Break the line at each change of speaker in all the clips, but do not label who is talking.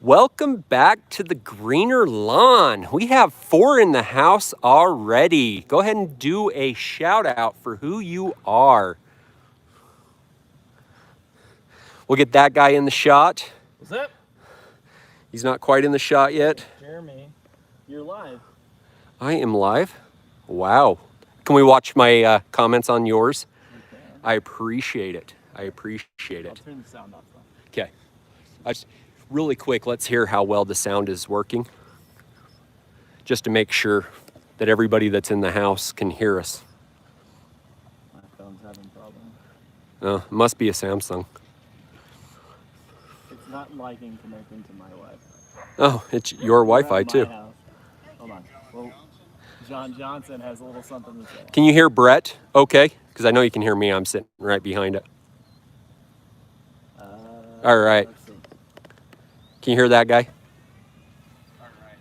Welcome back to the Greener Lawn. We have 4 in the house already. Go ahead and do a shout out for who you are. We'll get that guy in the shot.
What's up?
He's not quite in the shot yet.
Jeremy, you're live.
I am live. Wow. Can we watch my comments on yours?
Okay.
I appreciate it. I appreciate
I'll
it.
turn the sound off though.
Okay. Really quick, let's hear how well the sound is working. Just to make sure that everybody that's in the house can hear us.
My phone's having problems.
Oh, it must be a Samsung.
It's not liking connecting to my Wi-Fi.
Oh, it's your Wi-Fi too.
House. Hold on. Well, John Johnson has a little something to say.
Can you hear Brett? Okay, because I know you can hear me. I'm sitting right behind it. All right.
Let's see.
Can you hear that guy?
All right.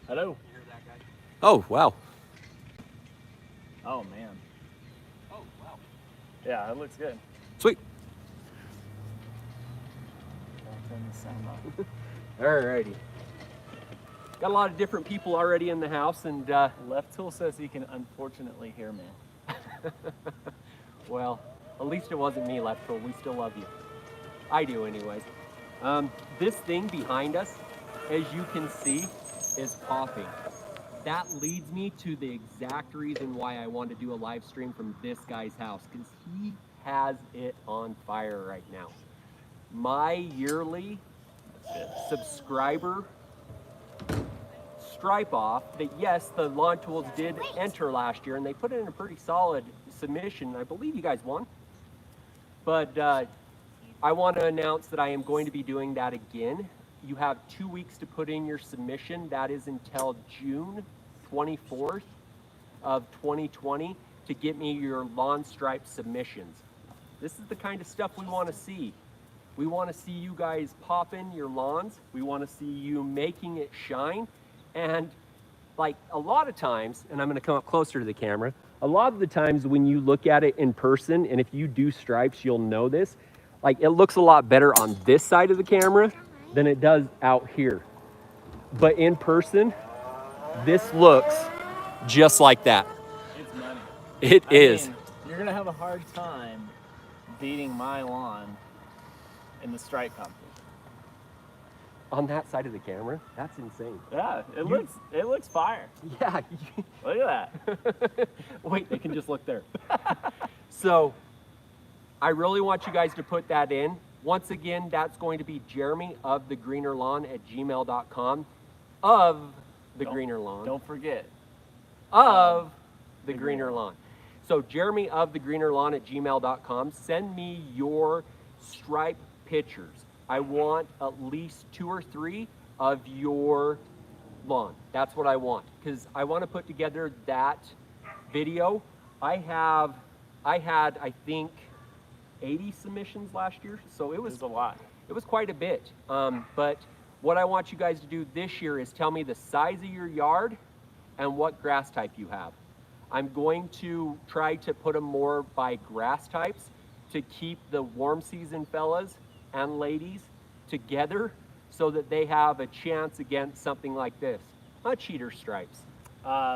Hello.
Can you hear that guy? Oh, wow.
Oh man.
Oh, wow.
Yeah, it looks good.
Sweet.
I'll turn the sound off.
All righty. Got a lot of different people already in the house, and
Left Tool says he can unfortunately hear me.
well, at least it wasn't me, Left Tool. We still love you. I do anyways. This thing behind us, as you can see, is popping. That leads me to the exact reason why I want to do a live stream from this guy's house, because he has it on fire right now. My yearly subscriber stripe off that, yes, the Lawn Tools did enter last year, and they put in a pretty solid submission. I believe you guys won. But I want to announce that I am going to be doing that again. You have 2 weeks to put in your submission. That is until June 24th of 2020 to get me your lawn stripe submissions. This is the kind of stuff we want to see. We want to see you guys pop in your lawns. We want to see you making it shine. And like a lot of times, and I'm going to come up closer to the camera, a lot of the times when you look at it in person, and if you do stripes, you'll know this, like it looks a lot better on this side of the camera than it does out here. But in person, this looks just like that.
It's money.
It is.
I mean, you're gonna have a hard time beating my lawn in the stripe competition.
On that side of the camera, that's insane.
Yeah, it looks fire.
Yeah.
Look at that.
Wait, they can just look there. So I really want you guys to put that in. Once again, that's going to be JeremyofTheGreenerLawn at gmail.com of the Greener Lawn.
Don't forget.
Of the Greener Lawn. So JeremyofTheGreenerLawn at gmail.com. Send me your stripe pictures. I want at least 2 or 3 of your lawn. That's what I want, because I want to put together that video. I had, I think, 80 submissions last year, so it was
a lot.
It was quite a bit. But what I want you guys to do this year is tell me the size of your yard and what grass type you have. I'm going to try to put them more by grass types to keep the warm season fellas and ladies together so that they have a chance against something like this, cheater stripes.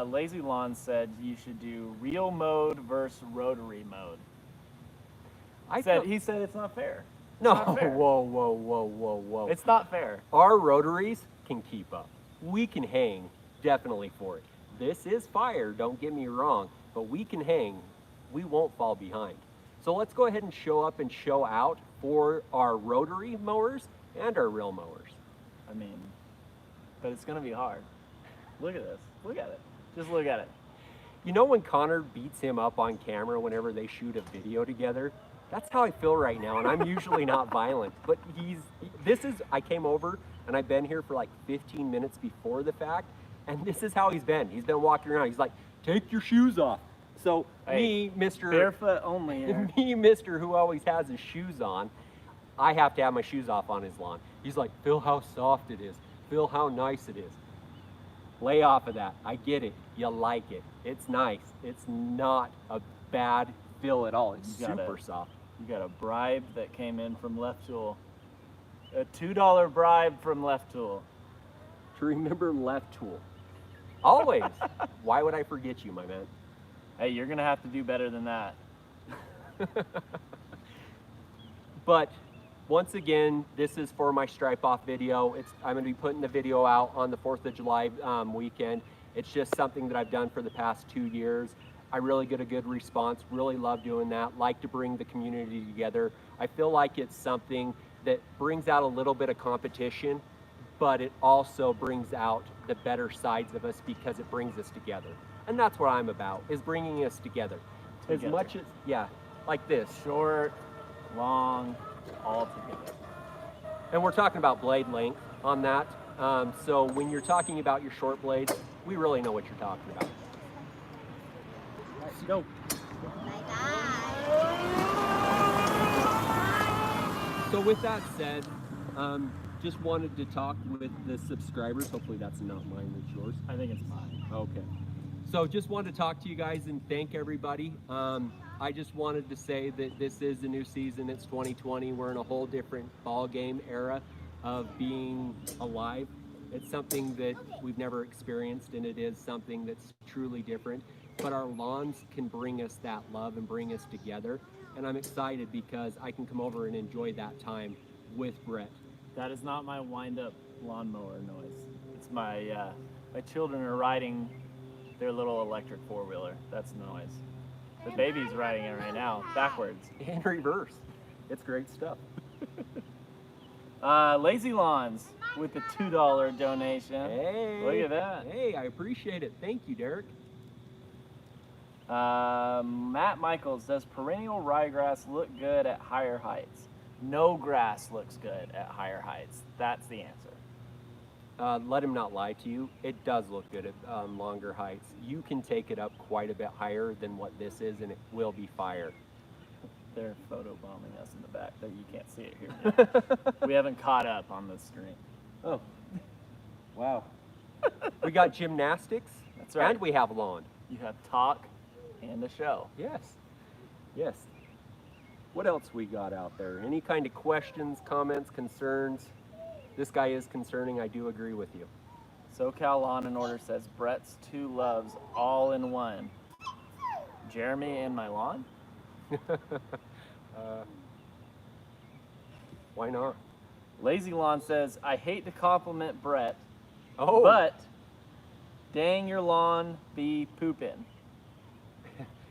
Lazy Lawn said you should do real mode versus rotary mode. He said it's not fair. It's
no,
not fair.
Whoa.
It's not fair.
Our rotaries can keep up. We can hang, definitely, for it. This is fire, don't get me wrong, but we can hang. We won't fall behind. So let's go ahead and show up and show out for our rotary mowers and our real mowers.
I mean, but it's gonna be hard. Look at this. Look at it. Just look at it.
You know when Connor beats him up on camera whenever they shoot a video together? That's how I feel right now, and I'm usually not violent. But I came over, and I've been here for like 15 minutes before the fact, and this is how he's been. He's been walking around. He's like, take your shoes off. So me, Mr.
Barefoot only here.
Me, Mr. who always has his shoes on, I have to have my shoes off on his lawn. He's like, feel how soft it is. Feel how nice it is. Lay off of that. I get it. You like it. It's nice. It's not a bad feel at all. It's super soft.
You got a bribe that came in from Left Tool. A $2 bribe from Left Tool.
To remember Left Tool. Always. Why would I forget you, my man?
Hey, you're gonna have to do better than that.
But once again, this is for my stripe off video. I'm going to be putting the video out on the 4th of July weekend. It's just something that I've done for the past 2 years. I really get a good response, really love doing that, like to bring the community together. I feel like it's something that brings out a little bit of competition, but it also brings out the better sides of us because it brings us together. And that's what I'm about, is bringing us together. As much as, yeah, like this.
Short, long, all together.
And we're talking about blade length on that. So when you're talking about your short blades, we really know what you're talking about. Let's go. So with that said, just wanted to talk with the subscribers. Hopefully that's not mine, it's yours.
I think it's mine.
Okay. So just wanted to talk to you guys and thank everybody. I just wanted to say that this is a new season. It's 2020. We're in a whole different ball game era of being alive. It's something that we've never experienced, and it is something that's truly different. But our lawns can bring us that love and bring us together. And I'm excited because I can come over and enjoy that time with Brett.
That is not my wind-up lawnmower noise. It's my my children are riding their little electric four-wheeler. That's the noise. The baby's riding it right now, backwards.
In reverse. It's great stuff.
Lazy Lawns with the $2 donation.
Hey.
Look at that.
Hey, I appreciate it. Thank you, Derek.
Matt Michaels, does perennial ryegrass look good at higher heights? No grass looks good at higher heights. That's the answer.
Let him not lie to you. It does look good at longer heights. You can take it up quite a bit higher than what this is, and it will be fire.
They're photobombing us in the back, that you can't see it here. We haven't caught up on the stream.
Oh, wow. We got gymnastics.
That's right.
And we have lawn.
You have talk and a show.
Yes. Yes. What else we got out there? Any kind of questions, comments, concerns? This guy is concerning. I do agree with you.
SoCal Lawn and Order says Brett's two loves all in one. Jeremy and my lawn?
Why not?
Lazy Lawn says, I hate to compliment Brett,
Oh,
but dang your lawn be pooping.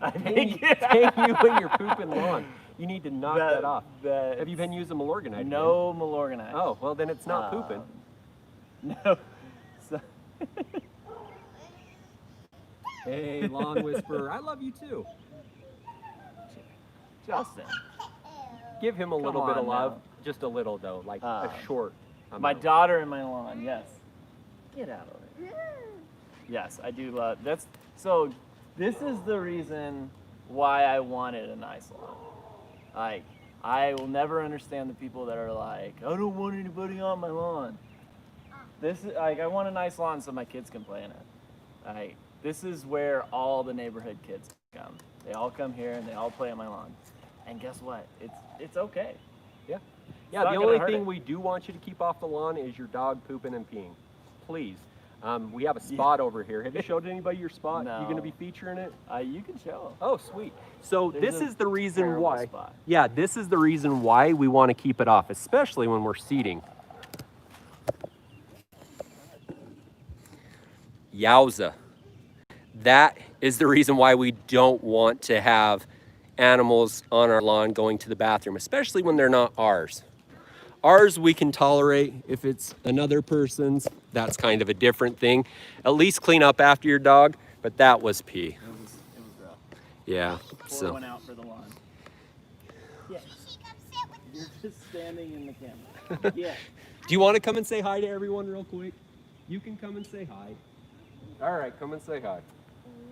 I think
dang you and your pooping lawn. You need to knock that off. Have you been using Milorganite?
No Milorganite.
Oh, well then it's not pooping.
No. So
Hey, Lawn Whisperer, I love you too.
Justin.
Give him a little bit of
on
love.
now.
Just a little though, like a short amount.
My daughter and my lawn, yes. Get out of there. Yes, I do love that's so this is the reason why I wanted a nice lawn. Like, I will never understand the people that are like, I don't want anybody on my lawn. This is like, I want a nice lawn so my kids can play in it. Like, this is where all the neighborhood kids come. They all come here and they all play on my lawn. And guess what? It's okay.
Yeah.
It's
Yeah,
not
the
gonna
only
hurt
thing
it.
we do want you to keep off the lawn is your dog pooping and peeing. Please. We have a spot over here. Have you showed anybody your spot?
No.
You going to be featuring it?
You can show.
Oh, sweet. So
There's
this
a
is the reason
terrible
why.
spot.
Yeah, this is the reason why we want to keep it off, especially when we're seeding. Yowza. That is the reason why we don't want to have animals on our lawn going to the bathroom, especially when they're not ours. Ours we can tolerate. If it's another person's, that's kind of a different thing. At least clean up after your dog, but that was pee.
It was rough.
Yeah,
Pour one out for the lawn. Yes. You're just standing in the camera. Yeah.
Do you want to come and say hi to everyone real quick? You can come and say hi. All right, come and say hi.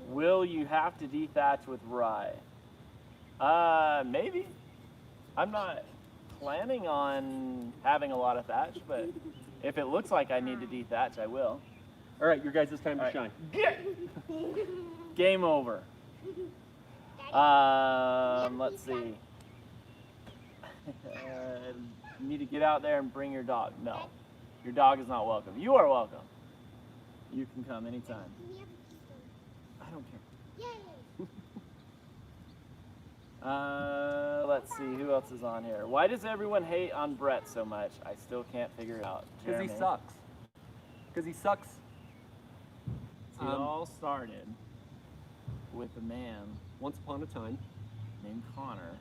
Will you have to dethatch with rye? Maybe. I'm not planning on having a lot of thatch, but if it looks like I need to dethatch, I will.
All right, your guys' time to
All right.
shine.
Game over. Let's see. You need to get out there and bring your dog. No, your dog is not welcome. You are welcome. You can come anytime. I don't care. Let's see, who else is on here? Why does everyone hate on Brett so much? I still can't figure it out.
Because he sucks. Because he sucks.
It all started with a man
Once upon a time,
named Connor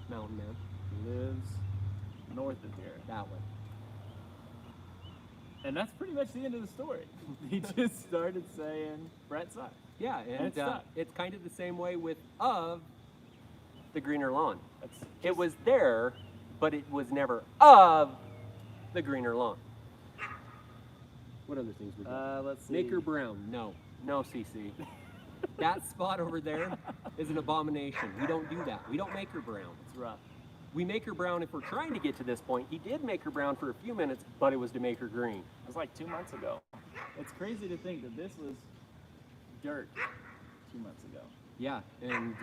mountain man,
who lives north of here.
that way.
And that's pretty much the end of the story. He just started saying Brett sucks.
Yeah, and
it sucks.
it's kind of the same way with of the greener lawn.
That's
It was there, but it was never of the greener lawn. What other things we got?
Let's see.
Maker brown. No, CC. That spot over there is an abomination. We don't do that. We don't make her brown.
It's rough.
We make her brown if we're trying to get to this point. He did make her brown for a few minutes, but it was to make her green.
It was like 2 months ago. It's crazy to think that this was dirt 2 months ago.
Yeah, and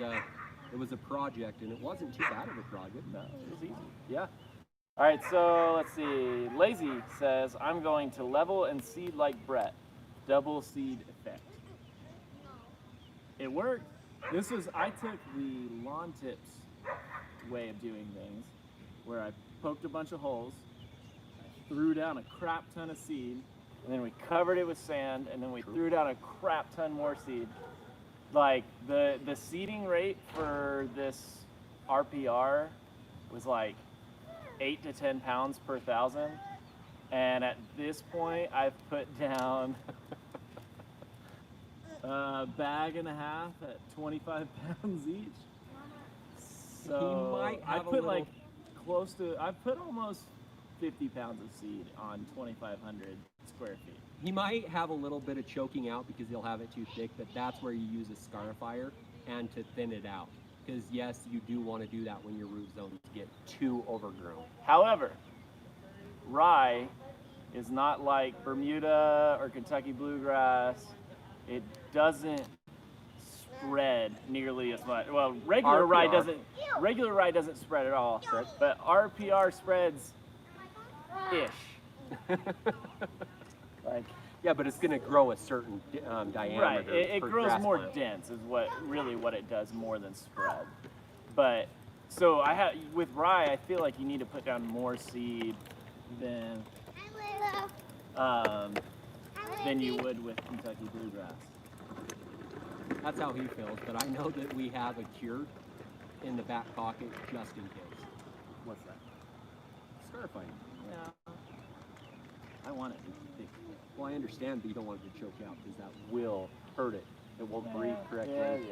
it was a project, and it wasn't too bad of a project.
No, it was easy.
Yeah.
All right, so let's see. Lazy says, I'm going to level and seed like Brett. Double seed effect. It worked. I took the lawn tips way of doing things, where I poked a bunch of holes, threw down a crap ton of seed, and then we covered it with sand, and then we threw down a crap ton more seed. Like the seeding rate for this RPR was like 8 to 10 pounds per 1,000, and at this point I've put down a bag and a half at 25 pounds each. So
He might have
I put like close to, I put almost 50 pounds of seed on 2,500 square feet.
He might have a little bit of choking out because he'll have it too thick, but that's where you use a scarifier and to thin it out. Because yes, you do want to do that when your root zones get too overgrown.
However, rye is not like Bermuda or Kentucky bluegrass. It doesn't spread nearly as much. Well, regular rye doesn't spread at all, but RPR spreads ish. Like,
yeah, but it's going to grow a certain diameter.
right, it
for
grows
grass
more
plant.
dense is what it does more than spread. But so with rye, I feel like you need to put down more seed than you would with Kentucky bluegrass.
That's how he feels, but I know that we have a cure in the back pocket just in case.
What's that?
Scarifier.
Yeah. I want it to be thick.
Well, I understand, but you don't want it to choke out because that will hurt it. It won't breathe correctly.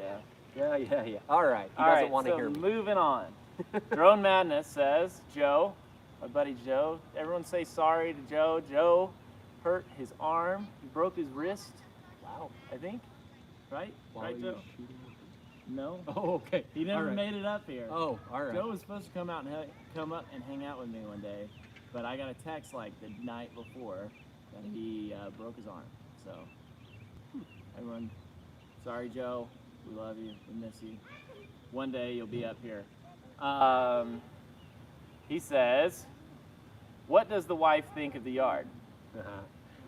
Yeah. All right. He doesn't want to hear me.
Moving on. Drone Madness says, Joe, my buddy Joe, everyone say sorry to Joe. Joe hurt his arm. He broke his wrist.
Wow.
I think. Right?
While
Right,
he
Joe?
was shooting with it?
No.
Oh, okay.
He never
All right.
made it up here.
Oh, all right.
Joe was supposed to come up and hang out with me one day, but I got a text like the night before that he broke his arm. So, everyone, sorry, Joe. We love you. We miss you. One day you'll be up here. He says, what does the wife think of the yard?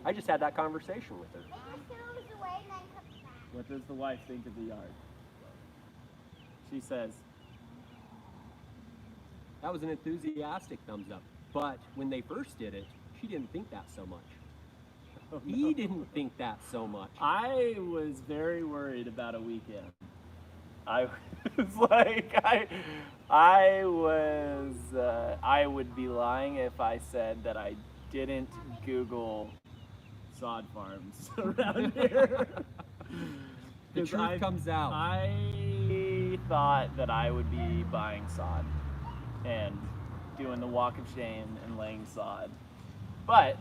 I just had that conversation with her.
What does the wife think of the yard? She says,
That was an enthusiastic thumbs up. But when they first did it, she didn't think that so much.
oh,
He
no.
didn't think that so much.
I was very worried about a weekend. I was like, I would be lying if I said that I didn't Google sod farms around here.
The
'Cause
truth comes out.
I thought that I would be buying sod and doing the walk of shame and laying sod, but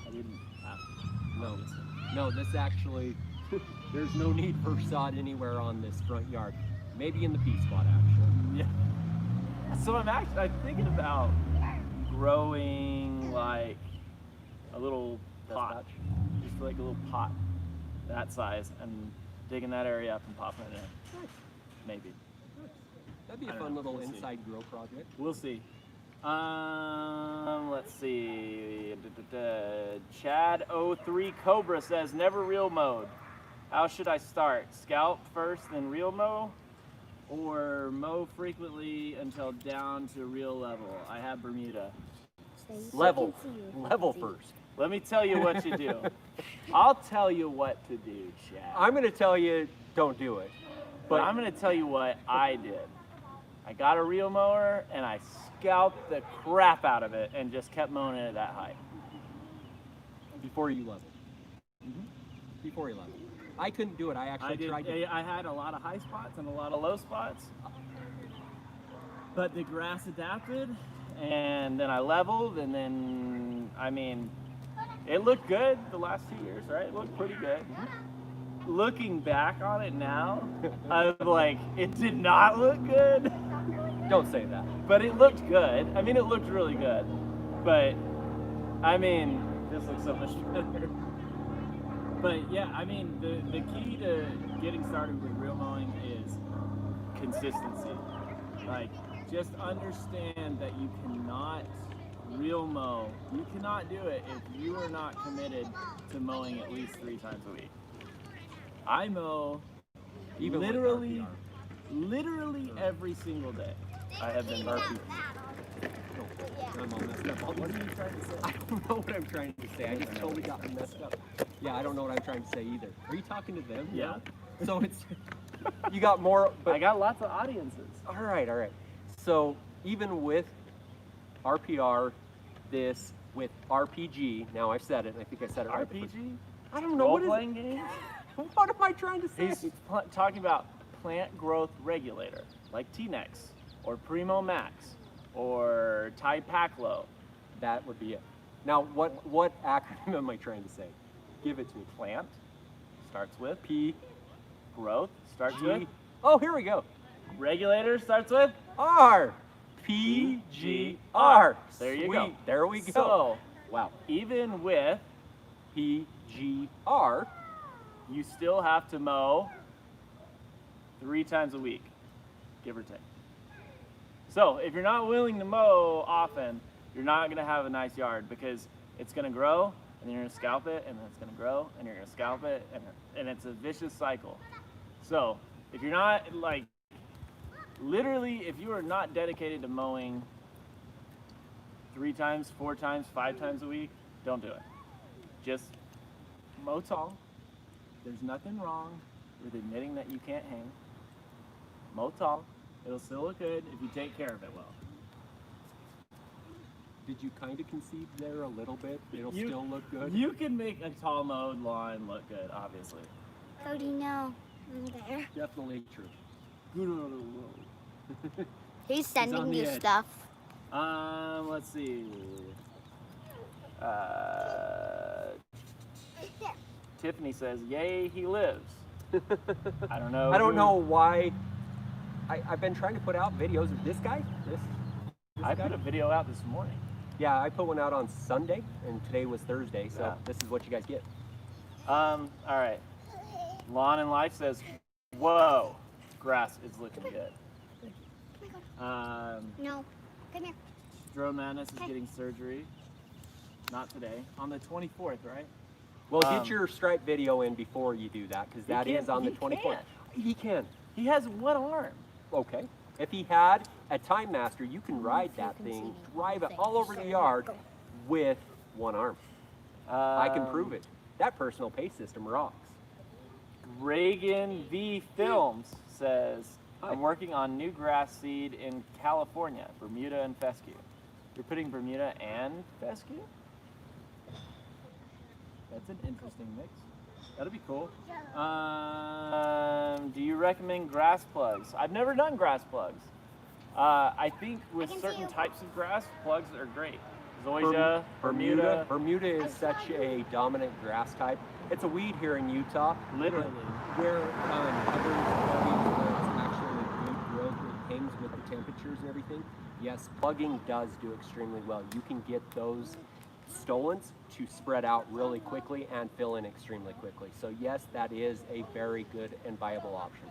I didn't have to.
No, no, this actually, there's no need for sod anywhere on this front yard. Maybe in the pea spot, actually.
Yeah. So I'm thinking about growing like a little pot, just like a little pot that size, and digging that area up and popping it in.
Nice.
Maybe.
That'd be a
I don't
fun
know.
little
We'll see.
inside grow project.
We'll see. Let's see. Chad03 Cobra says, never real mowed. How should I start? Scalp first, then real mow? Or mow frequently until down to real level? I have Bermuda.
Level first.
Let me tell you what to do. I'll tell you what to do, Chad.
I'm going to tell you, don't do it.
But I'm going to tell you what I did. I got a reel mower and I scalped the crap out of it and just kept mowing it at that height.
Before you level. Before you level. I couldn't do it. I actually tried to.
I had a lot of high spots and a lot of low spots. But the grass adapted, and then I leveled, and then, I mean, it looked good the last 2 years, right? It looked pretty good. Looking back on it now, I'm like, it did not look good.
Don't say that.
But it looked good. I mean, it looked really good. But, I mean, this looks so much better. But yeah, I mean, the key to getting started with reel mowing is consistency. Like, just understand that you cannot reel mow. You cannot do it if you are not committed to mowing at least 3 times a week. I mow
Even
literally every single day. I have been mowing.
I'm all messed up.
What are you trying to say?
I don't know what I'm trying to say. I just totally got me messed up. Yeah, I don't know what I'm trying to say either. Are you talking to them?
Yeah.
So it's, you got more, but
I got lots of audiences.
all right. So even with RPR, this, with RPG, now I've said it, and I think I said it right.
RPG?
I don't know, what is
Role-playing games?
What am I trying to say?
He's talking about plant growth regulator, like T-Nex, or Primo Max, or Typaclo.
That would be it. Now, what acronym am I trying to say? Give it to me.
Plant starts with
P.
growth, starts
G.
with
Oh, here we go.
regulator, starts with
R. P. G. R.
There you
Sweet.
go.
There we go.
So,
Wow.
even with
P. G. R.
you still have to mow 3 times a week, give or take. So if you're not willing to mow often, you're not going to have a nice yard because it's going to grow, and then you're going to scalp it, and then it's going to grow, and you're going to scalp it, and it's a vicious cycle. So if you're not, like, literally, if you are not dedicated to mowing 3 times, 4 times, 5 times a week, don't do it. Just mow tall. There's nothing wrong with admitting that you can't hang. Mow tall. It'll still look good if you take care of it well.
Did you kind of concede there a little bit? It'll still look good?
You can make a tall mowed lawn look good, obviously.
Cody, no. I'm there.
Definitely true.
He's
on
sending
the
you
edge.
stuff.
Let's see. Tiffany says, yay, he lives. I don't know.
I don't know why. I've been trying to put out videos of this guy. This
I
guy.
put a video out this morning.
Yeah, I put one out on Sunday, and today was Thursday, so
Yeah.
this is what you guys get.
All right. Lawn and Life says, whoa, grass is looking good.
No. Come here.
Drone Madness is getting surgery. Not today. On the 24th, right?
Well, get your stripe video in before you do that, because that is on the 24th. He can.
He has one arm.
Okay. If he had a Time Master, you can ride that thing, drive it all over the yard with one arm. I can prove it. That personal pace system rocks.
Reagan V Films says, I'm working on new grass seed in California, Bermuda and Fescue. You're putting Bermuda and Fescue? That's an interesting mix. That'll be cool. Do you recommend grass plugs? I've never done grass plugs. I think with certain types of grass, plugs are great. Zoysia, Bermuda.
Bermuda is such a dominant grass type. It's a weed here in Utah.
Literally.
Where others where it's actually a good growth, it hangs with the temperatures and everything. Yes, plugging does do extremely well. You can get those stolons to spread out really quickly and fill in extremely quickly. So yes, that is a very good and viable option.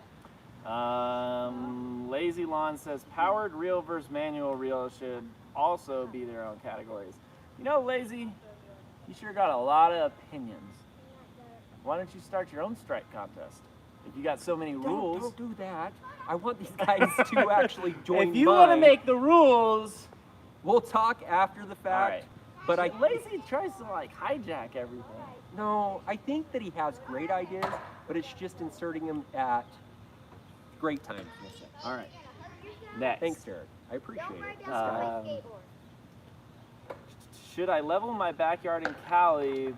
Lazy Lawn says powered reel versus manual reel should also be their own categories. You know, Lazy, you sure got a lot of opinions. Why don't you start your own strike contest? If you got so many rules.
Don't do that. I want these guys to actually join
If you want to
mine.
make the rules,
We'll talk after the fact.
right.
But
Lazy tries to like hijack everything.
No, I think that he has great ideas, but it's just inserting them at great times. We'll say.
All right. Next.
Thanks, Derek. I appreciate it.
Should I level my backyard in Cali,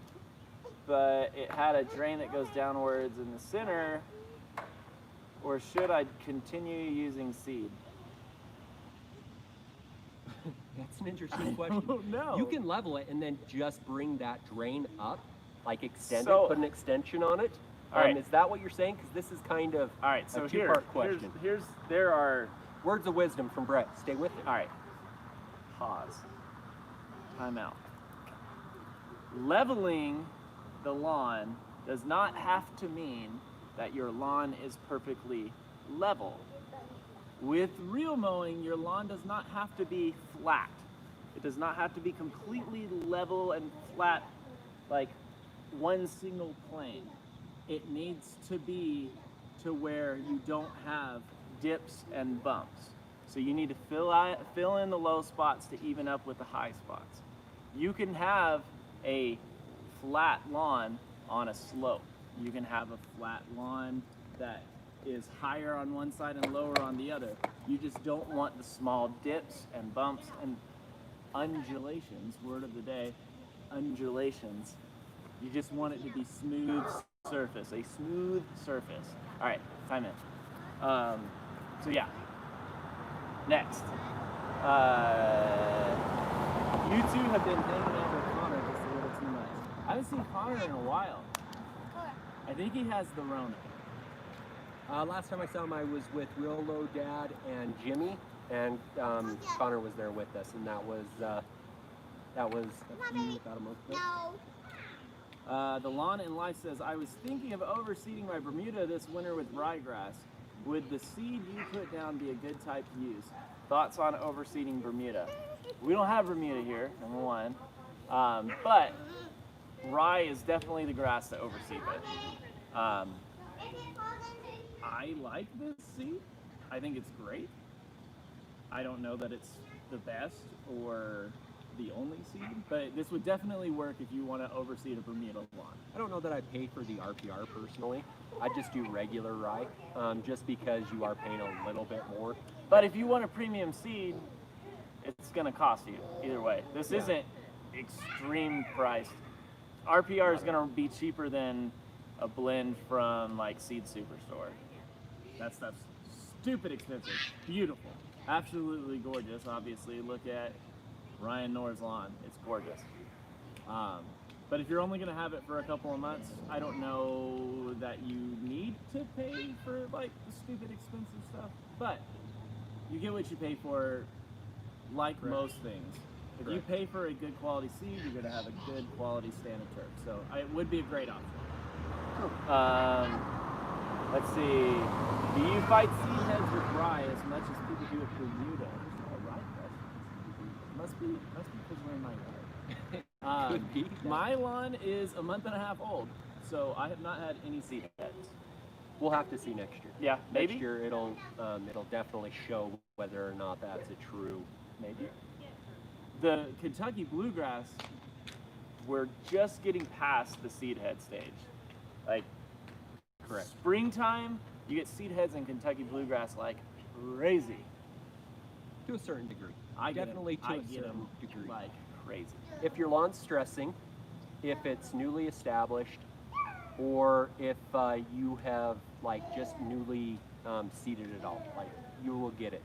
but it had a drain that goes downwards in the center, or should I continue using seed?
That's an interesting question.
don't know.
You can level it and then just bring that drain up, like extend
So-
it, put an extension on it.
All right.
Is that what you're saying? Because this is kind of
All right, so
a two-part question.
there are.
Words of wisdom from Brett. Stay with it.
All right. Pause. Time out. Leveling the lawn does not have to mean that your lawn is perfectly level. With real mowing, your lawn does not have to be flat. It does not have to be completely level and flat, like one single plane. It needs to be to where you don't have dips and bumps. So you need to fill in the low spots to even up with the high spots. You can have a flat lawn on a slope. You can have a flat lawn that is higher on one side and lower on the other. You just don't want the small dips and bumps and undulations, word of the day, undulations. You just want it to be smooth surface, a smooth surface. All right, time in. So yeah, next. You two have been hanging out with Connor just a little too much. I haven't seen Connor in a while. I think he has the Rona.
Last time I saw him, I was with Real Low Dad and Jimmy, and Connor was there with us, and that was about a month ago.
No.
The Lawn and Life says, I was thinking of overseeding my Bermuda this winter with ryegrass. Would the seed you put down be a good type to use? Thoughts on overseeding Bermuda? We don't have Bermuda here, number one. But rye is definitely the grass to overseed with. I like this seed. I think it's great. I don't know that it's the best or the only seed, but this would definitely work if you want to overseed a Bermuda lawn.
I don't know that I pay for the RPR personally. I just do regular rye, just because you are paying a little bit more.
But if you want a premium seed, it's going to cost you either way. This isn't extreme priced. RPR is going to be cheaper than a blend from like Seed Superstore. That stuff's stupid expensive. Beautiful. Absolutely gorgeous. Obviously, look at Ryan Knorr's lawn. It's gorgeous. But if you're only going to have it for a couple of months, I don't know that you need to pay for like the stupid expensive stuff. But you get what you pay for, like most things. If you pay for a good quality seed, you're going to have a good quality stand of turf. So it would be a great option. Let's see. Do you fight seed heads with rye as much as people do with Bermuda? A rye question. Must be because we're in my yard.
Could be.
My lawn is a month and a half old, so I have not had any seed heads.
We'll have to see next year.
Yeah, maybe.
Next year it'll definitely show whether or not that's a true.
Maybe. The Kentucky bluegrass, we're just getting past the seed head stage. Like,
Correct.
springtime, you get seed heads in Kentucky bluegrass like crazy.
To a certain degree.
I get
Definitely
them.
to
I
a
get
certain
them
degree.
like crazy.
If your lawn's stressing, if it's newly established, or if you have like just newly seeded it all, like you will get it.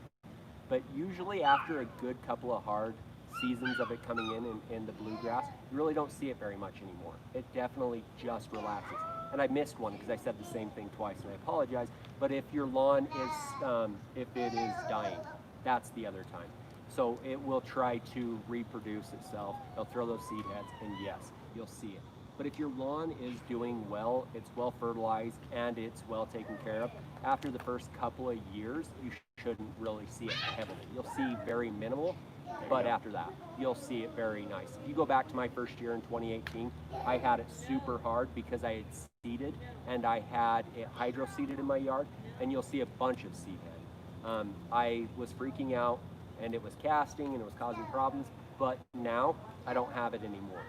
But usually after a good couple of hard seasons of it coming in the bluegrass, you really don't see it very much anymore. It definitely just relaxes. And I missed one because I said the same thing twice, and I apologize. But if your lawn is, if it is dying, that's the other time. So it will try to reproduce itself. It'll throw those seed heads, and yes, you'll see it. But if your lawn is doing well, it's well fertilized, and it's well taken care of, after the first couple of years, you shouldn't really see it heavily. You'll see very minimal, But after that, you'll see it very nice. If you go back to my first year in 2018, I had it super hard because I had seeded and I had it hydro seeded in my yard, and you'll see a bunch of seed head. I was freaking out and it was casting and it was causing problems, but now I don't have it anymore.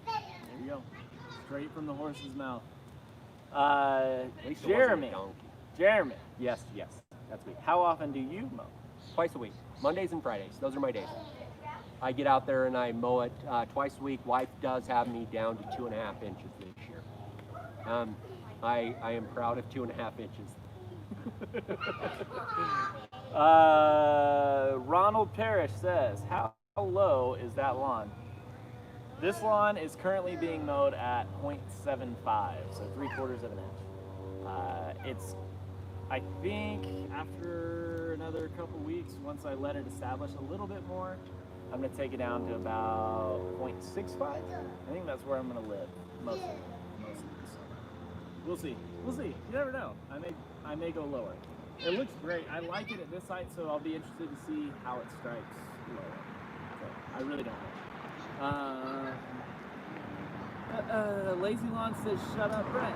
There you go. Straight from the horse's mouth.
At least it wasn't a
Jeremy.
donkey.
Jeremy,
Yes, that's me.
how often do you mow?
Twice a week, Mondays and Fridays. Those are my days. I get out there and I mow it twice a week. Wife does have me down to 2.5 inches this year. I am proud of 2.5 inches.
Ronald Parrish says, how low is that lawn? This lawn is currently being mowed at 0.75, so 3/4 of an inch. It's, I think, after another couple weeks, once I let it establish a little bit more, I'm going to take it down to about 0.65. I think that's where I'm going to live most of the summer. We'll see. We'll see. You never know. I may go lower. It looks great. I like it at this height, so I'll be interested to see how it strikes lower. So I really don't know. Lazy Lawn says, shut up, Brett.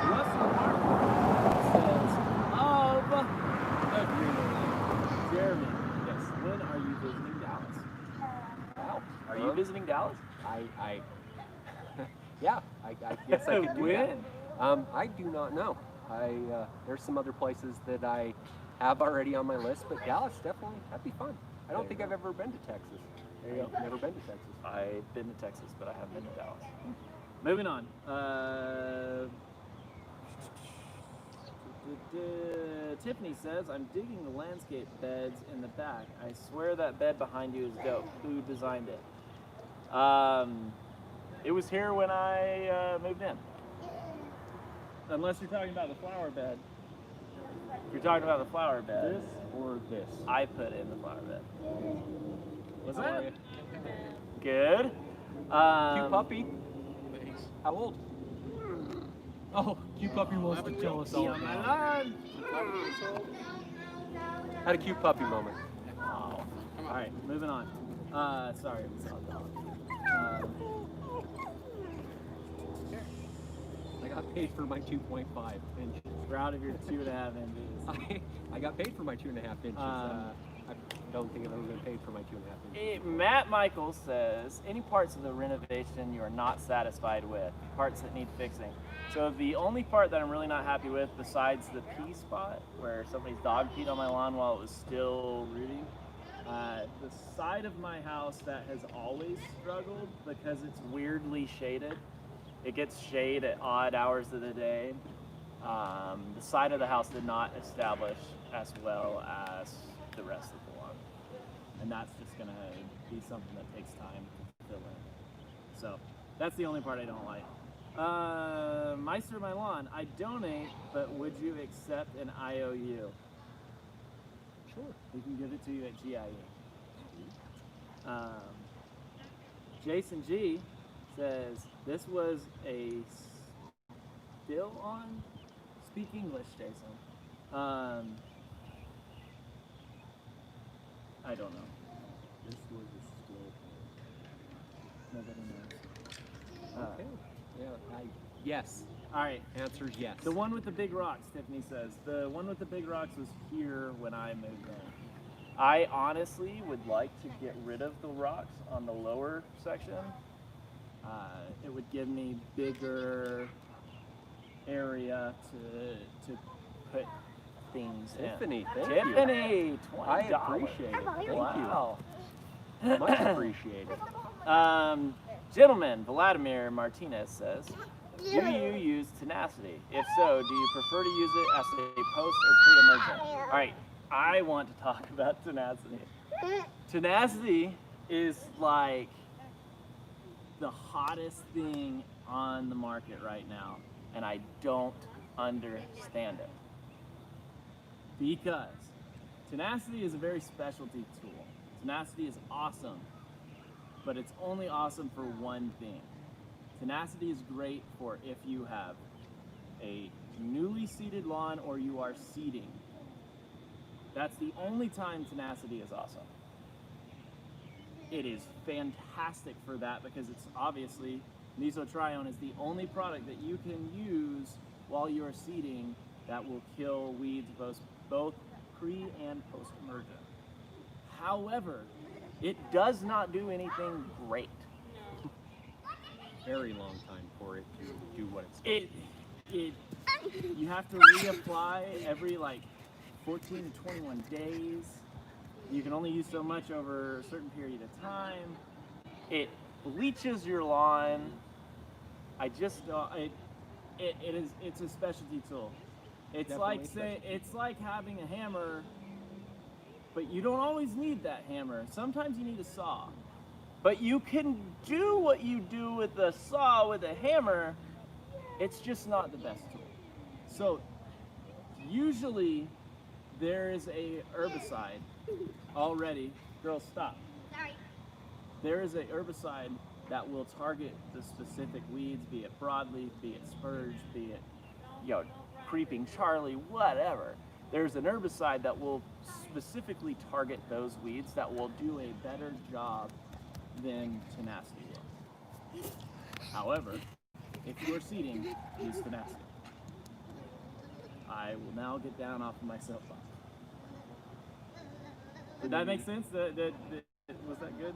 Russell Martin says, of the GreenerLawn. Jeremy, yes. When are you visiting Dallas?
Wow.
Are you visiting Dallas?
Yeah, I guess I could do
When?
that. I do not know. There's some other places that I have already on my list, but Dallas definitely, that'd be fun. I don't think I've ever been to Texas.
There you go.
I've never been to Texas.
I've been to Texas, but I haven't been to Dallas. Moving on. Tiffany says, I'm digging the landscape beds in the back. I swear that bed behind you is dope. Who designed it? It was here when I moved in. Unless you're talking about the flower bed. If you're talking about the flower bed.
This or this?
I put in the flower bed. What's
How are
that?
you?
Good.
Cute puppy. How old? Oh, cute puppy wants to tell us all.
On my lawn.
Had a cute puppy moment.
Oh. All right, moving on. Sorry, it was all dog.
I got paid for my 2.5 inches.
We're out of your 2.5 inches.
I got paid for my 2.5 inches. I don't think I've ever been paid for my 2.5 inches.
Matt Michaels says, any parts of the renovation you are not satisfied with, parts that need fixing. So the only part that I'm really not happy with, besides the pee spot, where somebody's dog peed on my lawn while it was still rooting, the side of my house that has always struggled because it's weirdly shaded. It gets shade at odd hours of the day. The side of the house did not establish as well as the rest of the lawn. And that's just gonna be something that takes time to fill in. So that's the only part I don't like. Meister My Lawn, I donate, but would you accept an IOU? Sure. We can give it to you at GIE. Jason G says, this was a still on? Speak English, Jason. I don't know.
This was a slow
Nobody knows.
Okay. Yeah. Yes.
All right.
Answer's yes.
The one with the big rocks, Tiffany says. The one with the big rocks was here when I moved in. I honestly would like to get rid of the rocks on the lower section. It would give me bigger area to put things
Tiffany,
in.
thank you.
Tiffany, $20.
I appreciate it. Thank
Wow.
you. Much appreciated.
Gentleman, Vladimir Martinez says, do you use Tenacity? If so, do you prefer to use it as a post or pre-emergent? All right, I want to talk about Tenacity. Tenacity is like the hottest thing on the market right now, and I don't understand it. Because Tenacity is a very specialty tool. Tenacity is awesome, but it's only awesome for one thing. Tenacity is great for if you have a newly seeded lawn or you are seeding. That's the only time Tenacity is awesome. It is fantastic for that because it's obviously, Mesotrione is the only product that you can use while you are seeding that will kill weeds both pre and post emergent. However, it does not do anything great.
Very long time for it to do what it's supposed to do.
You have to reapply every like 14 to 21 days. You can only use so much over a certain period of time. It bleaches your lawn. It's a specialty tool. It's it's like having a hammer, but you don't always need that hammer. Sometimes you need a saw. But you can do what you do with a saw with a hammer. It's just not the best tool. So usually there is a herbicide already. Girls, stop.
Sorry.
There is a herbicide that will target the specific weeds, be it broadleaf, be it spurge, be it creeping Charlie, whatever. There's an herbicide that will specifically target those weeds that will do a better job than Tenacity will. However, if you are seeding, use Tenacity. I will now get down off of my soapbox. Did that make sense? Was that good?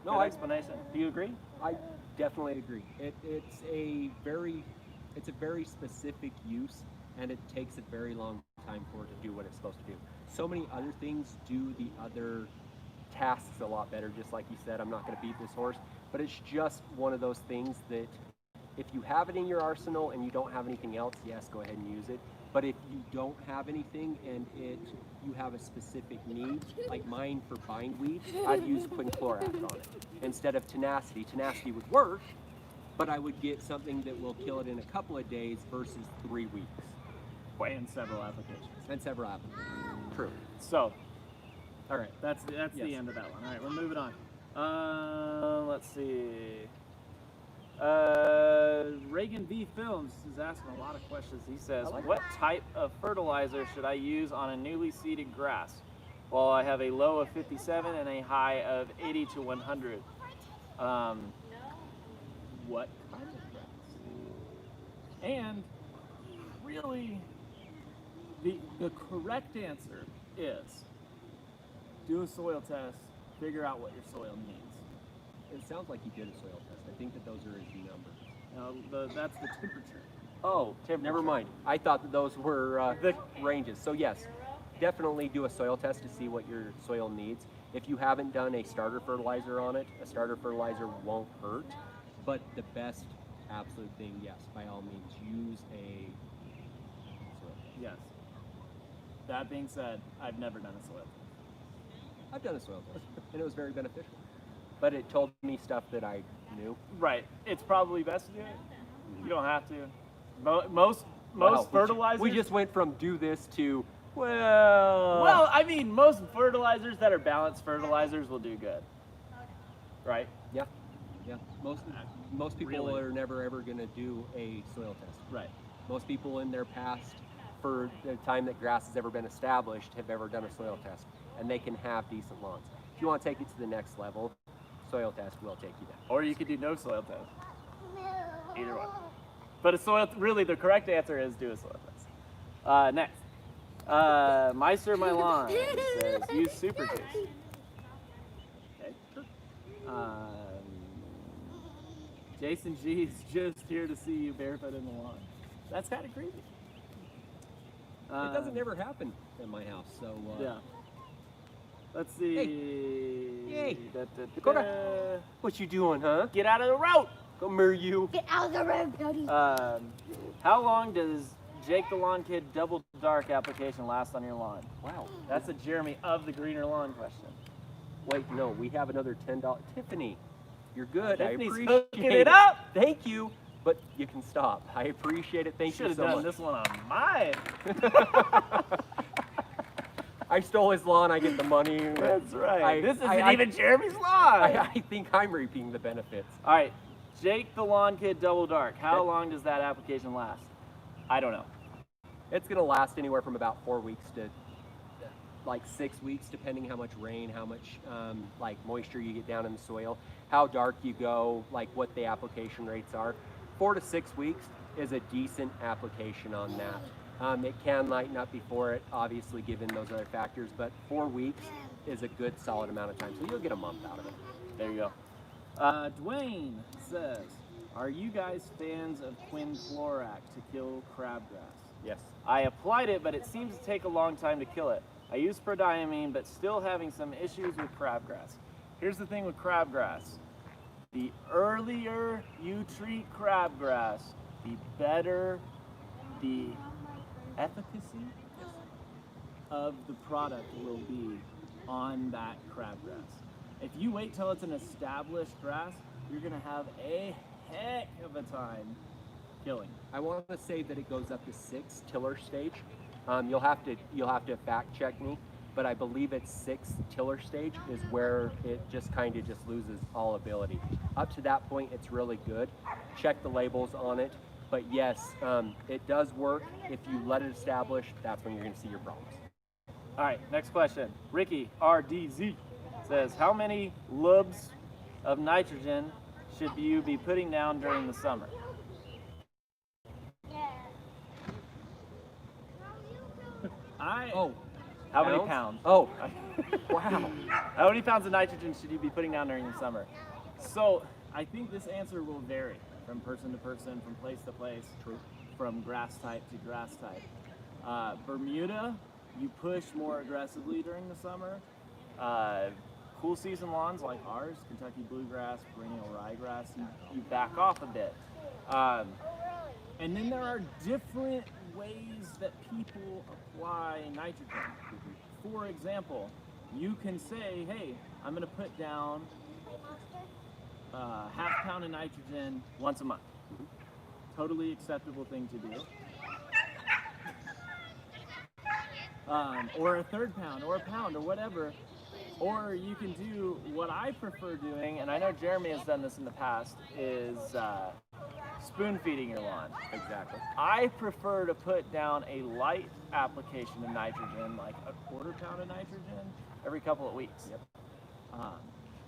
No,
Good explanation. Do you agree?
I definitely agree. It's a very specific use, and it takes a very long time for it to do what it's supposed to do. So many other things do the other tasks a lot better, just like you said. I'm not going to beat this horse, but it's just one of those things that if you have it in your arsenal and you don't have anything else, yes, go ahead and use it. But if you don't have anything and you have a specific need, like mine for bindweed, I'd use quinclorac on it instead of Tenacity. Tenacity would work, but I would get something that will kill it in a couple of days versus 3 weeks.
And several applications.
And several applications. True.
So,
All right.
that's the end of that one. All right, we're moving on. Let's see. Reagan V Films is asking a lot of questions. He says, what type of fertilizer should I use on a newly seeded grass? Well, I have a low of 57 and a high of 80 to 100. What kind of grass? And really, the correct answer is do a soil test, figure out what your soil needs.
It sounds like you did a soil test. I think that those are his numbers.
No, that's the temperature.
Oh, never mind. I thought that those were the ranges. So yes, definitely do a soil test to see what your soil needs. If you haven't done a starter fertilizer on it, a starter fertilizer won't hurt. But the best absolute thing, yes, by all means, use a soil test.
Yes. That being said, I've never done a soil test.
I've done a soil test, and it was very beneficial. But it told me stuff that I knew.
Right. It's probably best to do it. You don't have to. Most fertilizers.
We just went from do this to
Well, I mean, most fertilizers that are balanced fertilizers will do good. Right.
Yeah. Yeah. Most people
Really?
are never ever going to do a soil test.
Right.
Most people in their past, for the time that grass has ever been established, have ever done a soil test, and they can have decent lawns. If you want to take it to the next level, soil test will take you there.
Or you could do no soil test. Either one. But really, the correct answer is do a soil test. Next. Meister My Lawn says use super juice. Okay. Jason G is just here to see you barefoot in the lawn. That's kind of creepy.
It doesn't ever happen in my house, so
yeah. Let's see.
Hey.
Dakota.
What you doing, huh?
Get out of the road.
Come here, you.
Get out of the road, Cody.
How long does Jake the Lawn Kid Double Dark application last on your lawn?
Wow.
That's a Jeremy of the Greener Lawn question.
Wait, no, we have another $10. Tiffany, you're good.
Tiffany's
I appreciate
hooking it up.
Thank you, but you can stop. I appreciate it. Thank you
Should have
so
done
much.
this one on mine.
I stole his lawn. I get the money.
That's right. This isn't
I-
even Jeremy's lawn.
I think I'm reaping the benefits.
All right, Jake the Lawn Kid Double Dark. How long does that application last? I don't know.
It's going to last anywhere from about 4 weeks to like 6 weeks, depending how much rain, how much like moisture you get down in the soil, how dark you go, like what the application rates are. 4 to 6 weeks is a decent application on that. It can lighten up before it, obviously, given those other factors, but 4 weeks is a good solid amount of time, so you'll get a month out of it.
There you go.
Dwayne says, are you guys fans of quinflorac to kill crabgrass?
Yes.
I applied it, but it seems to take a long time to kill it. I used prodiamine, but still having some issues with crabgrass. Here's the thing with crabgrass. The earlier you treat crabgrass, the better the efficacy
Of the product will be on that crabgrass. If you wait till it's an established grass, you're gonna have a heck of a time killing.
I want to say that it goes up to 6 tiller stage. You'll have to fact check me, but I believe it's 6 tiller stage is where it just kind of just loses all ability. Up to that point, it's really good. Check the labels on it, but yes, it does work. If you let it establish, that's when you're going to see your problems.
All right, next question. Ricky RDZ says, how many lubs of nitrogen should you be putting down during the summer? How many pounds?
Oh, wow.
How many pounds of nitrogen should you be putting down during the summer?
So I think this answer will vary from person to person, from place to place, from grass type to grass type. Bermuda, you push more aggressively during the summer.
Cool season lawns like ours, Kentucky bluegrass, perennial ryegrass, you back off a bit.
And then there are different ways that people apply nitrogen. For example, you can say, hey, I'm going to put down half pound of nitrogen once a month. Totally acceptable thing to do. Or a third pound, or a pound, or whatever. Or you can do what I prefer doing,
And I know Jeremy has done this in the past, is spoon feeding your lawn.
Exactly.
I prefer to put down a light application of nitrogen, like a quarter pound of nitrogen, every couple of weeks.
Yep.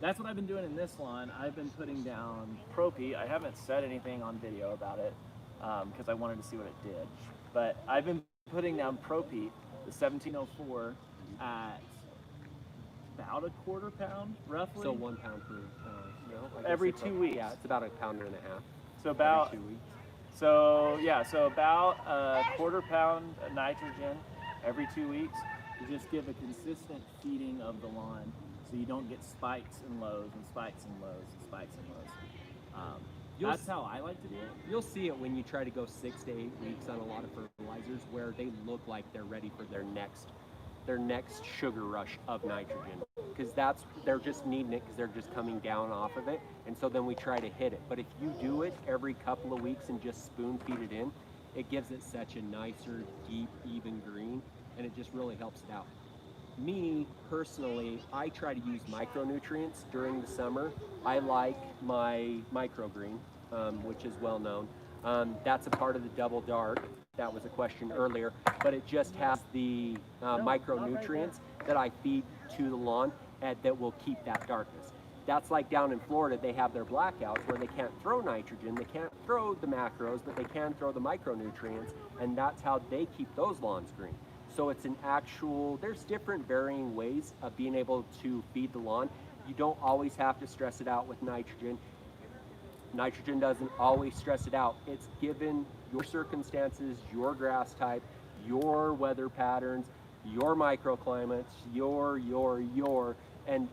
That's what I've been doing in this lawn. I've been putting down
Propy, I haven't said anything on video about it because I wanted to see what it did. But I've been putting down Propy, the 1704, at about a quarter pound, roughly.
So 1 pound per,
Every 2 weeks.
Yeah, it's about 1.5 pounds.
So about
every 2 weeks.
So about a quarter pound of nitrogen every 2 weeks.
to just give a consistent feeding of the lawn so you don't get spikes and lows and spikes and lows and spikes and lows. That's how I like to do it.
You'll see it when you try to go 6 to 8 weeks on a lot of fertilizers where they look like they're ready for their next sugar rush of nitrogen, because they're just needing it because they're just coming down off of it, and so then we try to hit it. But if you do it every couple of weeks and just spoon feed it in, it gives it such a nicer, deep, even green, and it just really helps it out. Me, personally, I try to use micronutrients during the summer. I like my microgreen, which is well known. That's a part of the double dark. That was a question earlier, but it just has the micronutrients that I feed to the lawn that will keep that darkness. That's like down in Florida, they have their blackouts where they can't throw nitrogen, they can't throw the macros, but they can throw the micronutrients, and that's how they keep those lawns green. So it's there's different varying ways of being able to feed the lawn. You don't always have to stress it out with nitrogen. Nitrogen doesn't always stress it out. It's given your circumstances, your grass type, your weather patterns, your microclimates, and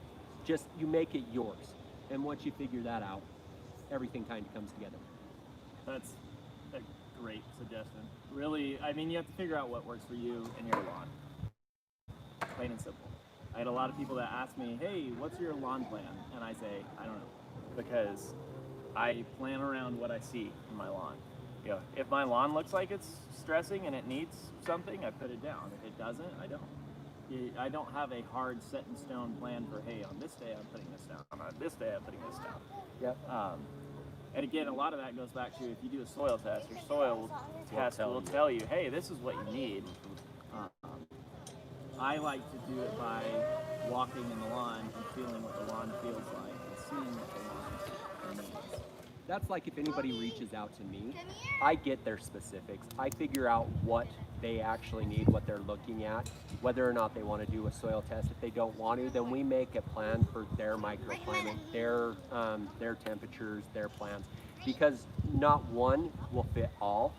just you make it yours. And once you figure that out, everything kind of comes together.
That's a great suggestion. Really, I mean, you have to figure out what works for you and your lawn. Plain and simple. I had a lot of people that ask me, hey, what's your lawn plan? And I say, I don't know, because I plan around what I see in my lawn. You know, if my lawn looks like it's stressing and it needs something, I put it down. If it doesn't, I don't. I don't have a hard set in stone plan for, hey, on this day I'm putting this down, on this day I'm putting this down.
Yep.
And again, a lot of that goes back to if you do a soil test, your soil test will tell you, hey, this is what you need. I like to do it by walking in the lawn and feeling what the lawn feels like and seeing what the lawn needs.
That's like if anybody reaches out to me, I get their specifics. I figure out what they actually need, what they're looking at, whether or not they want to do a soil test. If they don't want to, then we make a plan for their microclimate, their temperatures, their plants. Because not one will fit all,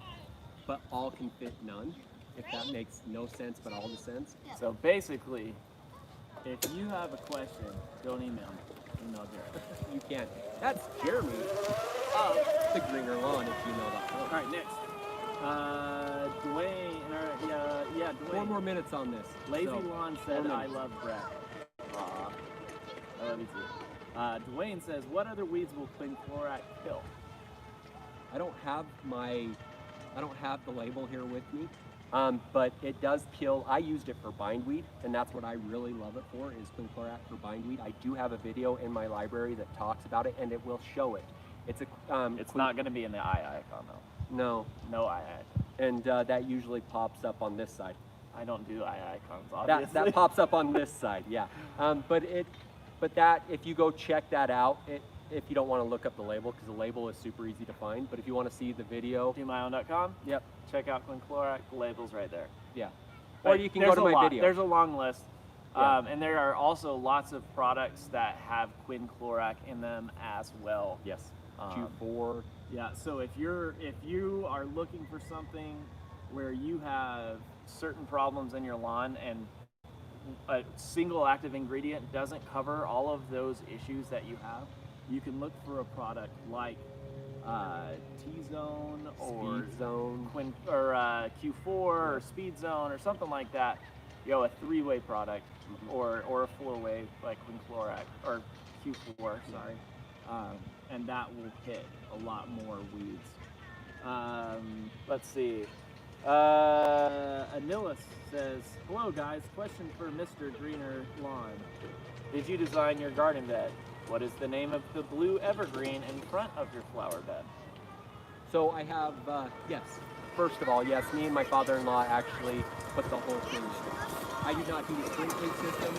but all can fit none. If that makes no sense, but all the sense.
So basically, if you have a question, don't email me. Email Jeremy.
You can. That's Jeremy of the Greener Lawn at gmail.com.
All right, next. Dwayne, Dwayne.
4 more minutes on this.
Lazy
So,
Lawn
4
said,
minutes.
I love Brett. Aw, I love you too. Dwayne says, what other weeds will quinclorac kill?
I don't have the label here with me, but it does kill. I used it for bindweed, and that's what I really love it for, is quinclorac for bindweed. I do have a video in my library that talks about it, and it will show it. It's a
It's not going to be in the eye icon though.
no,
No eye icon.
and that usually pops up on this side.
I don't do eye icons, obviously.
That pops up on this side, yeah. But that, if you go check that out, if you don't want to look up the label, because the label is super easy to find, but if you want to see the video,
DoMyOwn.com.
yep,
Check out quinclorac. The label's right there.
yeah.
But
Or you can go
there's
to
a
my
lot.
video.
There's a long list.
Yeah.
And there are also lots of products that have quinclorac in them as well.
Yes,
Um,
Q4.
Yeah, so if you are looking for something where you have
certain problems in your lawn and a single active ingredient doesn't cover all of those issues that you have,
you can look for a product like T-Zone or
Speed Zone.
Q4 or Speed Zone or something like that. You know, a 3-way product or a 4-way like quinclorac or Q4. Sorry.
and that will hit a lot more weeds.
Let's see.
Anilus says, hello guys, question for Mr. Greener Lawn.
Did you design your garden bed? What is the name of the blue evergreen in front of your flower bed?
So I have, yes. First of all, yes, me and my father-in-law actually put the whole thing in. I did not do the sprinkling system.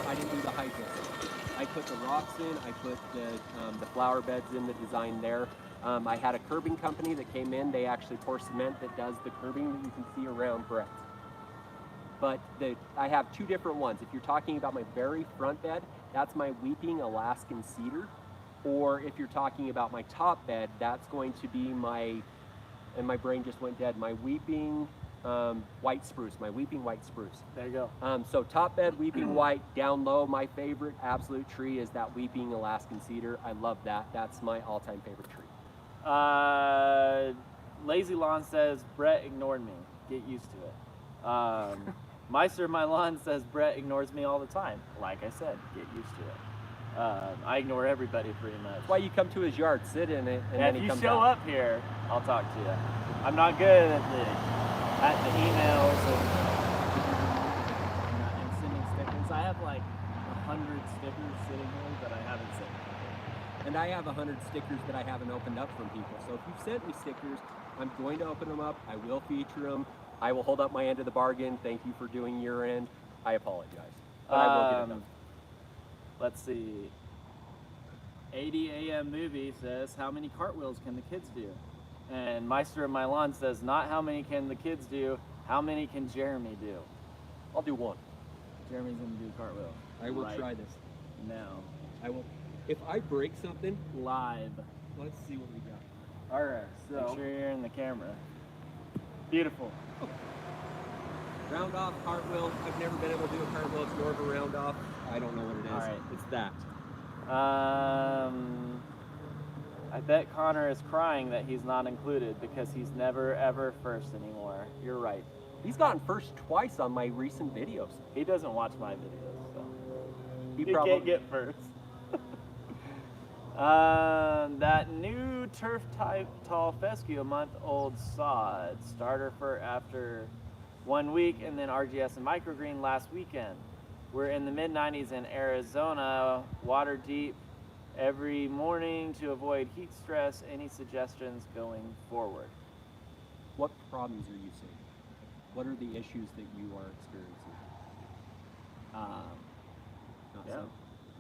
I didn't do the hydro system. I put the rocks in. I put the flower beds in, the design there. I had a curbing company that came in. They actually pour cement that does the curbing that you can see around Brett. But I have 2 different ones. If you're talking about my very front bed, that's my weeping Alaskan cedar. Or if you're talking about my top bed, that's going to be my, and my brain just went dead, my weeping white spruce, my weeping white spruce.
There you go.
So top bed, weeping white. Down low, my favorite absolute tree is that weeping Alaskan cedar. I love that. That's my all-time favorite tree.
Lazy Lawn says, Brett ignored me. Get used to it. Meister My Lawn says, Brett ignores me all the time. Like I said, get used to it. I ignore everybody pretty much.
That's why you come to his yard, sit in it, and
Yeah,
then
if
he
you
comes
show
out.
up here, I'll talk to you. I'm not good at the emails
And sending stickers. I have like 100 stickers sitting here that I haven't sent.
And I have 100 stickers that I haven't opened up from people. So if you've sent me stickers, I'm going to open them up. I will feature them. I will hold up my end of the bargain. Thank you for doing your end. I apologize. But I will get it done.
Let's see.
80 AM movie says, how many cartwheels can the kids do?
And Meister of My Lawn says, not how many can the kids do, how many can Jeremy do?
I'll do one.
Jeremy's gonna do cartwheel.
I will
Right
try this.
now.
I will. If I break something,
Live.
let's see what we got.
All right, make sure you're in the camera. Beautiful.
Round off, cartwheel. I've never been able to do a cartwheel. It's more of a round off. I don't know what it is.
All right.
It's that.
I bet Connor is crying that he's not included because he's never ever first anymore. You're right.
He's gotten first twice on my recent videos.
He doesn't watch my videos, so
He
he
probably
can't get first. That new turf type tall fescue, a month-old sod starter for after 1 week, and then RGS and microgreen last weekend. We're in the mid-90s in Arizona, water deep every morning to avoid heat stress. Any suggestions going forward?
What problems are you seeing? What are the issues that you are experiencing? Not
Yeah.
so.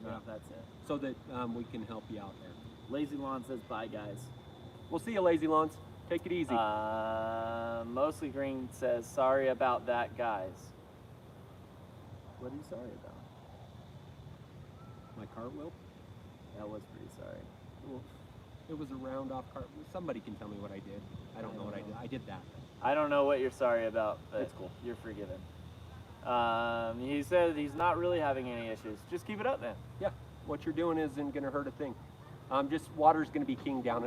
No,
Yeah.
that's it.
So that we can help you out there.
Lazy Lawn says bye, guys.
We'll see you, Lazy Lawns. Take it easy.
Mostly Green says, sorry about that, guys.
What are you sorry about?
My cartwheel?
That was pretty sorry.
Well, it was a round off cartwheel. Somebody can tell me what I did. I don't know what I did. I did that.
I don't know what you're sorry about, but
It's cool.
You're forgiven. He said he's not really having any issues. Just keep it up, then.
Yeah, what you're doing isn't going to hurt a thing. Just water's going to be king down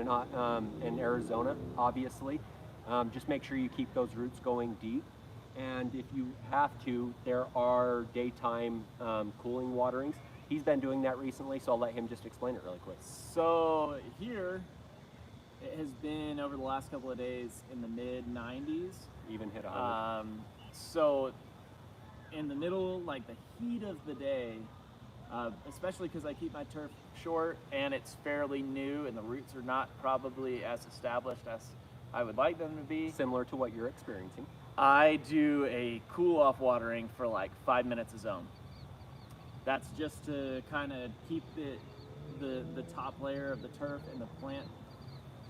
in Arizona, obviously. Just make sure you keep those roots going deep. And if you have to, there are daytime cooling waterings. He's been doing that recently, so I'll let him just explain it really quick.
So here, it has been over the last couple of days in the mid 90s.
Even hit 100.
So in the middle, like the heat of the day, especially because I keep my turf
Short, and it's fairly new, and the roots are not probably as established as I would like them to be.
Similar to what you're experiencing.
I do a cool-off watering for like 5 minutes a zone.
That's just to kind of keep the top layer of the turf and the plant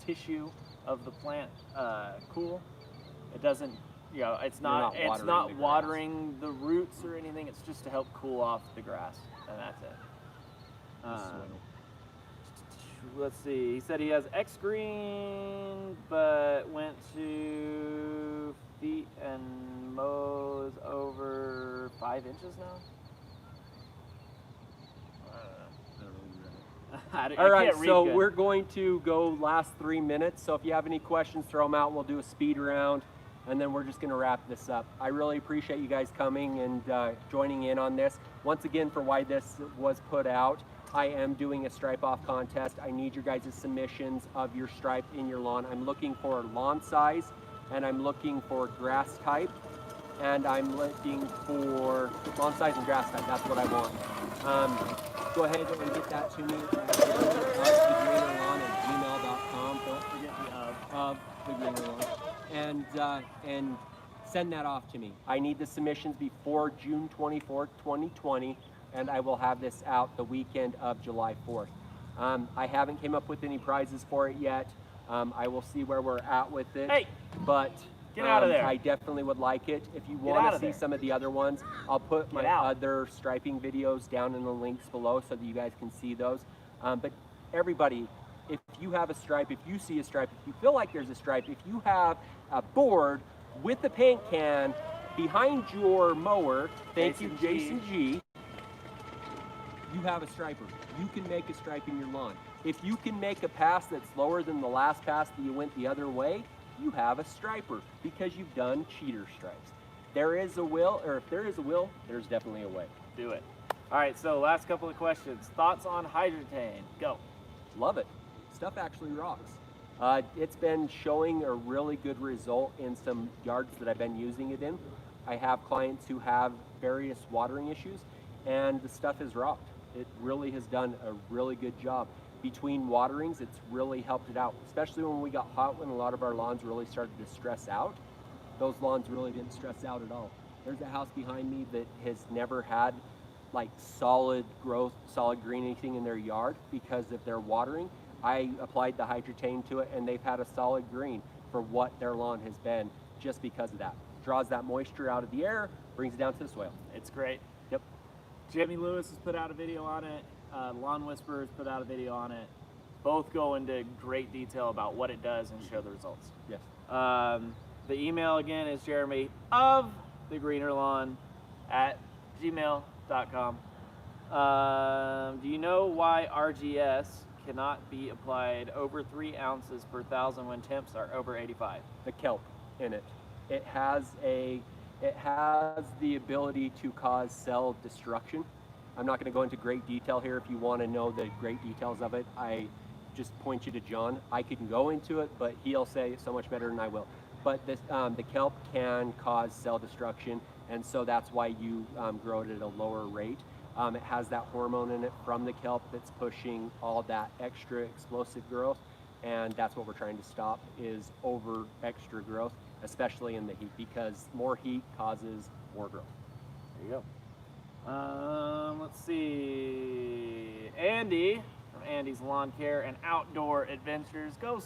Tissue of the plant cool. It doesn't, you know, it's
not
not
watering the grass.
watering the roots or anything. It's just to help cool off the grass, and that's it. Let's see. He said he has X green, but went to feet and mows over 5 inches now.
All right, so we're going to go last 3 minutes. So if you have any questions, throw them out. We'll do a speed round, and then we're just going to wrap this up. I really appreciate you guys coming and joining in on this. Once again, for why this was put out, I am doing a stripe off contest. I need your guys' submissions of your stripe in your lawn. I'm looking for lawn size, and I'm looking for grass type, and I'm looking for lawn size and grass type. That's what I want. Go ahead and get that to me at JeremyofTheGreenerLawn@gmail.com. Don't forget the greener lawn, and send that off to me. I need the submissions before June 24th, 2020, and I will have this out the weekend of July 4th. I haven't came up with any prizes for it yet. I will see where we're at with it.
Hey,
but
get out of there.
I definitely would like it. If you want to see some of the other ones, I'll put my other striping videos down in the links below so that you guys can see those. But everybody, if you have a stripe, if you see a stripe, if you feel like there's a stripe, if you have a board with the paint can behind your mower, thank you, Jason G. You have a striper. You can make a stripe in your lawn. If you can make a pass that's lower than the last pass that you went the other way, you have a striper because you've done cheater stripes. There is a will, or if there is a will, there's definitely a way.
Do it. All right, so last couple of questions. Thoughts on hydrotane? Go.
Love it. Stuff actually rocks. It's been showing a really good result in some yards that I've been using it in. I have clients who have various watering issues, and the stuff has rocked. It really has done a really good job. Between waterings, it's really helped it out, especially when we got hot, when a lot of our lawns really started to stress out. Those lawns really didn't stress out at all. There's a house behind me that has never had like solid growth, solid green anything in their yard because of their watering. I applied the hydrotane to it, and they've had a solid green for what their lawn has been just because of that. Draws that moisture out of the air, brings it down to the soil.
It's great.
Yep.
Jamie Lewis has put out a video on it. Lawn Whisperers put out a video on it.
Both go into great detail about what it does and show the results.
Yes.
The email again is JeremyofTheGreenerLawn@gmail.com. Do you know why RGS cannot be applied over 3 ounces per 1,000 when temps are over 85?
The kelp in it. It has the ability to cause cell destruction. I'm not going to go into great detail here. If you want to know the great details of it, I just point you to John. I can go into it, but he'll say it so much better than I will. But this, the kelp can cause cell destruction, and so that's why you grow it at a lower rate. It has that hormone in it from the kelp that's pushing all that extra explosive growth, and that's what we're trying to stop, is over extra growth, especially in the heat, because more heat causes more growth.
There you go. Let's see. Andy from Andy's Lawn Care and Outdoor Adventures. Go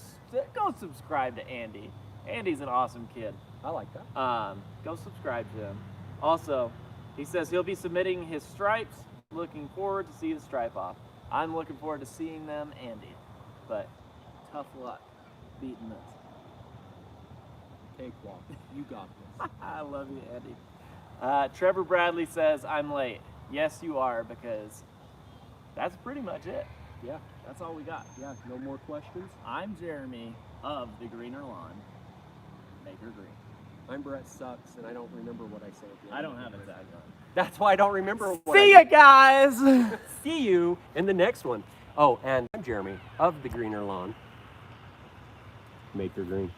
subscribe to Andy. Andy's an awesome kid.
I like that.
Go subscribe to him. Also, he says he'll be submitting his stripes. Looking forward to see the stripe off. I'm looking forward to seeing them, Andy. But tough luck beating this.
Cakewalk. You got this.
I love you, Andy. Trevor Bradley says, I'm late. Yes, you are, because that's pretty much it.
Yeah.
That's all we got.
Yeah. No more questions.
I'm Jeremy of The Greener Lawn. Make her green.
I'm Brett Sucks, and I don't remember what I said. at the end
I
of
don't
it.
have a tag on.
That's why I don't remember what
See ya, guys!
See you in the next one. Oh, and I'm Jeremy of The Greener Lawn. Make her green.